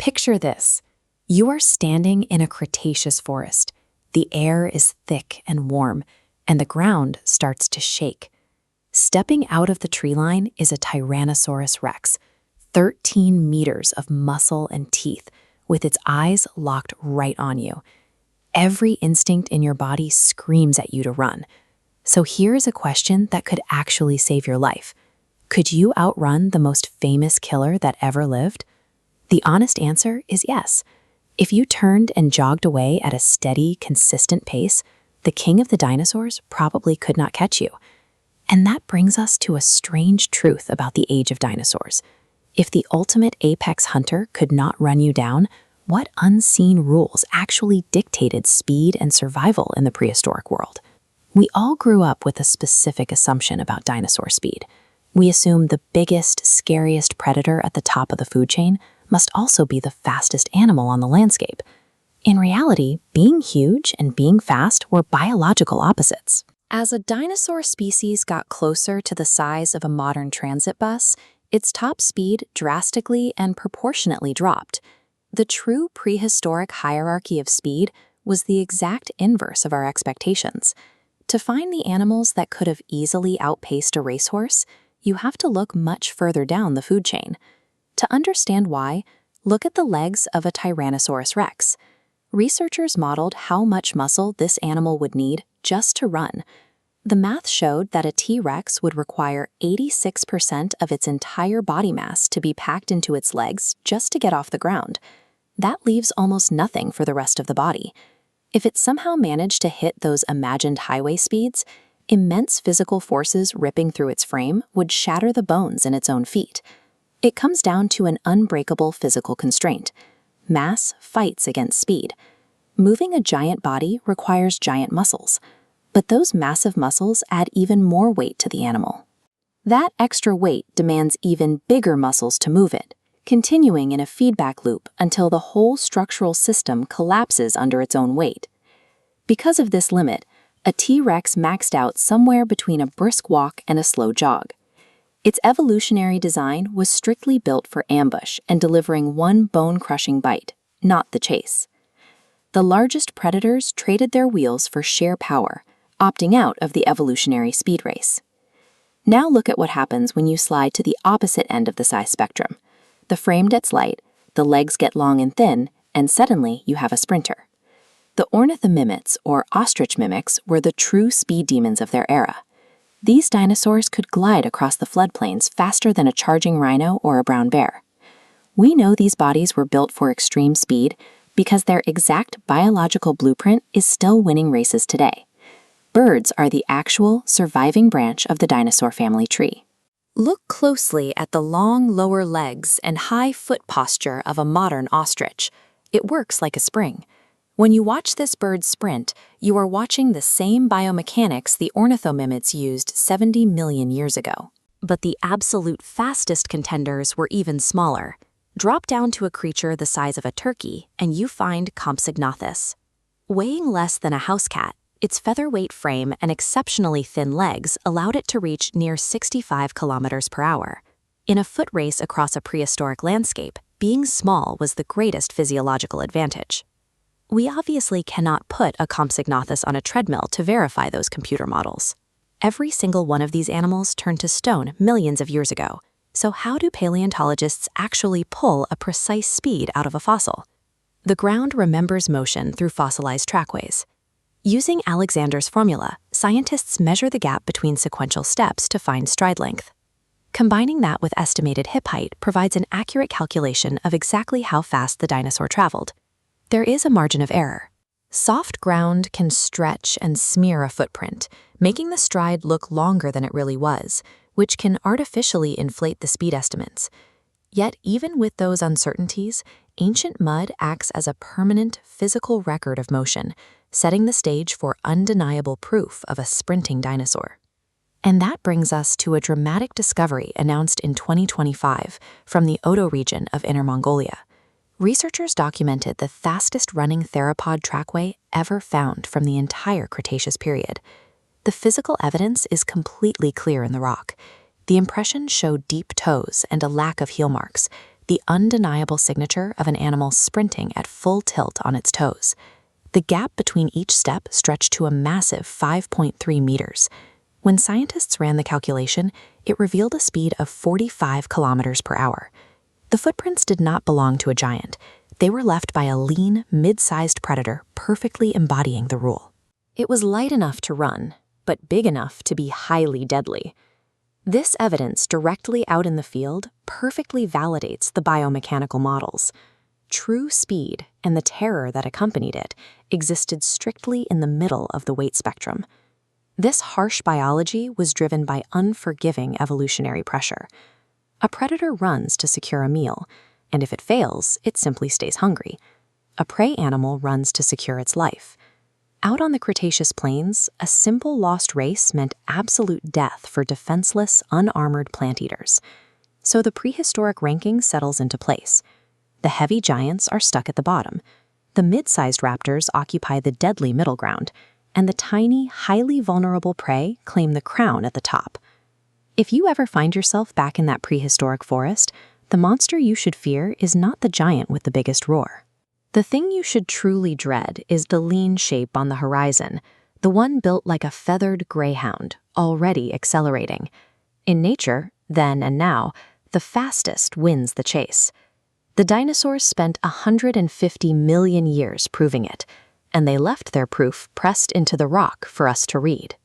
Picture this. You are standing in a Cretaceous forest. The air is thick and warm, and the ground starts to shake. Stepping out of the tree line is a Tyrannosaurus rex, 13 meters of muscle and teeth, with its eyes locked right on you. Every instinct in your body screams at you to run. So here is a question that could actually save your life. Could you outrun the most famous killer that ever lived? The honest answer is yes. If you turned and jogged away at a steady, consistent pace, the king of the dinosaurs probably could not catch you. And that brings us to a strange truth about the age of dinosaurs. If the ultimate apex hunter could not run you down, what unseen rules actually dictated speed and survival in the prehistoric world? We all grew up with a specific assumption about dinosaur speed. We assume the biggest, scariest predator at the top of the food chain must also be the fastest animal on the landscape. In reality, being huge and being fast were biological opposites. As a dinosaur species got closer to the size of a modern transit bus, its top speed drastically and proportionately dropped. The true prehistoric hierarchy of speed was the exact inverse of our expectations. To find the animals that could have easily outpaced a racehorse, you have to look much further down the food chain. To understand why, look at the legs of a Tyrannosaurus rex. Researchers modeled how much muscle this animal would need just to run. The math showed that a T-Rex would require 86% of its entire body mass to be packed into its legs just to get off the ground. That leaves almost nothing for the rest of the body. If it somehow managed to hit those imagined highway speeds, immense physical forces ripping through its frame would shatter the bones in its own feet. It comes down to an unbreakable physical constraint. Mass fights against speed. Moving a giant body requires giant muscles, but those massive muscles add even more weight to the animal. That extra weight demands even bigger muscles to move it, continuing in a feedback loop until the whole structural system collapses under its own weight. Because of this limit, a T-Rex maxed out somewhere between a brisk walk and a slow jog. Its evolutionary design was strictly built for ambush and delivering one bone-crushing bite, not the chase. The largest predators traded their wheels for sheer power, opting out of the evolutionary speed race. Now look at what happens when you slide to the opposite end of the size spectrum. The frame gets light, the legs get long and thin, and suddenly you have a sprinter. The ornithomimids, or ostrich-mimics, were the true speed demons of their era. These dinosaurs could glide across the floodplains faster than a charging rhino or a brown bear. We know these bodies were built for extreme speed because their exact biological blueprint is still winning races today. Birds are the actual, surviving branch of the dinosaur family tree. Look closely at the long lower legs and high foot posture of a modern ostrich. It works like a spring. When you watch this bird sprint, you are watching the same biomechanics the ornithomimids used 70 million years ago. But the absolute fastest contenders were even smaller. Drop down to a creature the size of a turkey, and you find Compsognathus. Weighing less than a house cat, its featherweight frame and exceptionally thin legs allowed it to reach near 65 kilometers per hour. In a foot race across a prehistoric landscape, being small was the greatest physiological advantage. We obviously cannot put a Compsognathus on a treadmill to verify those computer models. Every single one of these animals turned to stone millions of years ago. So how do paleontologists actually pull a precise speed out of a fossil? The ground remembers motion through fossilized trackways. Using Alexander's formula, scientists measure the gap between sequential steps to find stride length. Combining that with estimated hip height provides an accurate calculation of exactly how fast the dinosaur traveled. There is a margin of error. Soft ground can stretch and smear a footprint, making the stride look longer than it really was, which can artificially inflate the speed estimates. Yet even with those uncertainties, ancient mud acts as a permanent physical record of motion, setting the stage for undeniable proof of a sprinting dinosaur. And that brings us to a dramatic discovery announced in 2025 from the Ordos region of Inner Mongolia. Researchers documented the fastest-running theropod trackway ever found from the entire Cretaceous period. The physical evidence is completely clear in the rock. The impressions show deep toes and a lack of heel marks, the undeniable signature of an animal sprinting at full tilt on its toes. The gap between each step stretched to a massive 5.3 meters. When scientists ran the calculation, it revealed a speed of 45 kilometers per hour. The footprints did not belong to a giant. They were left by a lean, mid-sized predator perfectly embodying the rule. It was light enough to run, but big enough to be highly deadly. This evidence directly out in the field perfectly validates the biomechanical models. True speed and the terror that accompanied it existed strictly in the middle of the weight spectrum. This harsh biology was driven by unforgiving evolutionary pressure. A predator runs to secure a meal, and if it fails, it simply stays hungry. A prey animal runs to secure its life. Out on the Cretaceous plains, a simple lost race meant absolute death for defenseless, unarmored plant eaters. So the prehistoric ranking settles into place. The heavy giants are stuck at the bottom. The mid-sized raptors occupy the deadly middle ground, and the tiny, highly vulnerable prey claim the crown at the top. If you ever find yourself back in that prehistoric forest, the monster you should fear is not the giant with the biggest roar. The thing you should truly dread is the lean shape on the horizon, the one built like a feathered greyhound, already accelerating. In nature, then and now, the fastest wins the chase. The dinosaurs spent 150 million years proving it, and they left their proof pressed into the rock for us to read.